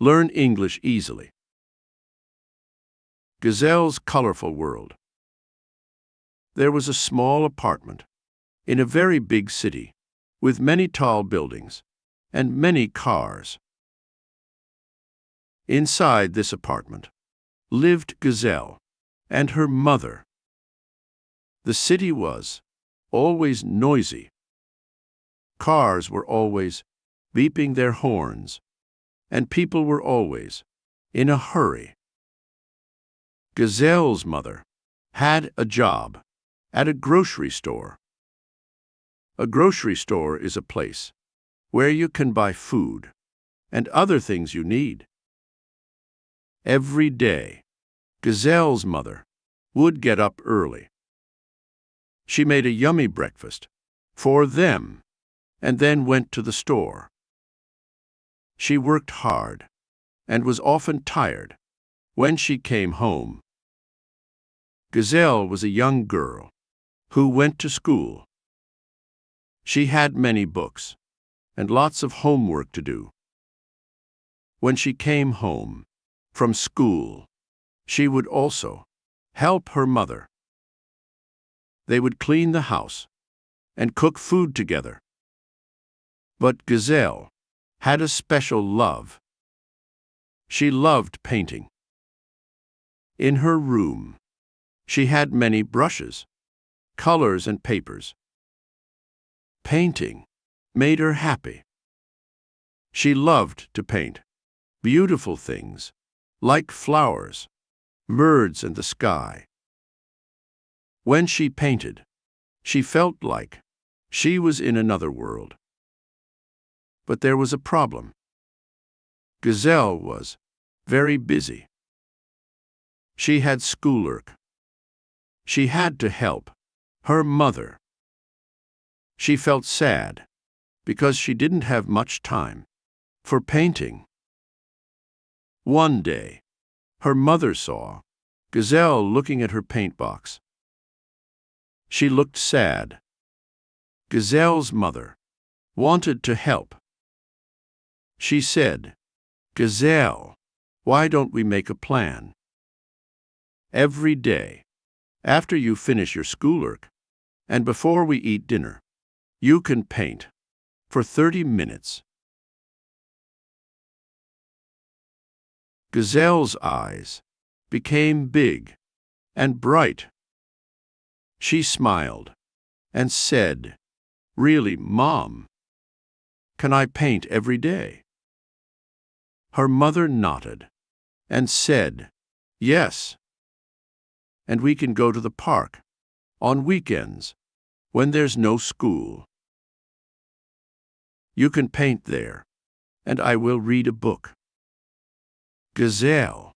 Learn English easily. Gazelle's colorful world. There was a small apartment in a very big city with many tall buildings and many cars. Inside this apartment lived Gazelle and her mother. The city was always noisy. Cars were always beeping their horns, and people were always in a hurry. Gazelle's mother had a job at a grocery store. A grocery store is a place where you can buy food and other things you need. Every day, Gazelle's mother would get up early. She made a yummy breakfast for them and then went to the store. She worked hard and was often tired when she came home. Gazelle was a young girl who went to school. She had many books and lots of homework to do. When she came home from school, she would also help her mother. They would clean the house and cook food together. But Gazelle had a special love. She loved painting. In her room, she had many brushes, colors, and papers. Painting made her happy. She loved to paint beautiful things like flowers, birds, and the sky. When she painted, she felt like she was in another world. But there was a problem. Gazelle was very busy. She had schoolwork. She had to help her mother. She felt sad because she didn't have much time for painting. One day, her mother saw Gazelle looking at her paint box. She looked sad. Gazelle's mother wanted to help. She said, "Gazelle, why don't we make a plan? Every day, after you finish your schoolwork and before we eat dinner, you can paint for 30 minutes." Gazelle's eyes became big and bright. She smiled and said, "Really, Mom? Can I paint every day?" Her mother nodded and said, "Yes. And we can go to the park on weekends when there's no school. You can paint there, and I will read a book." Gazelle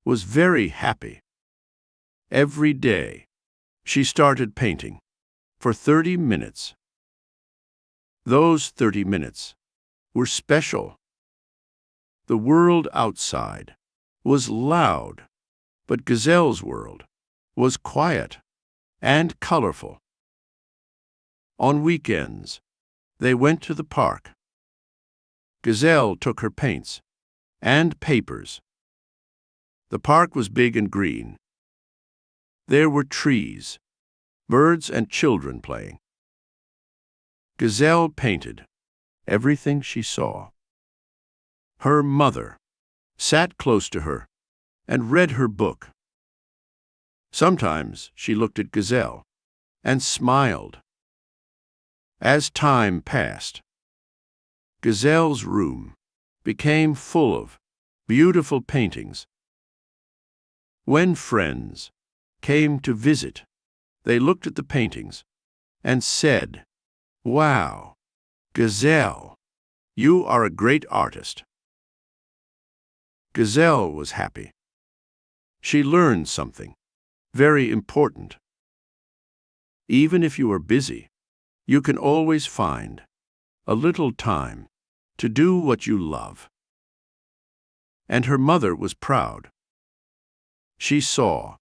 was very happy. Every day, she started painting for 30 minutes. Those 30 minutes were special. The world outside was loud, but Gazelle's world was quiet and colorful. On weekends, they went to the park. Gazelle took her paints and papers. The park was big and green. There were trees, birds, and children playing. Gazelle painted everything she saw. Her mother sat close to her and read her book. Sometimes she looked at Gazelle and smiled. As time passed, Gazelle's room became full of beautiful paintings. When friends came to visit, they looked at the paintings and said, "Wow, Gazelle, you are a great artist." Gazelle was happy. She learned something very important. Even if you are busy, you can always find a little time to do what you love. And her mother was proud. She saw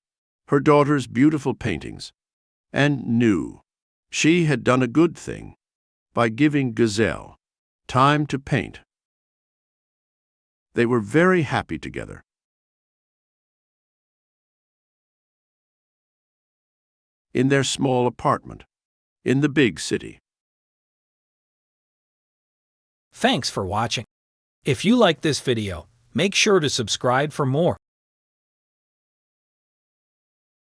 her daughter's beautiful paintings and knew she had done a good thing by giving Gazelle time to paint. They were very happy together. In their small apartment, in the big city. Thanks for watching. If you like this video, make sure to subscribe for more.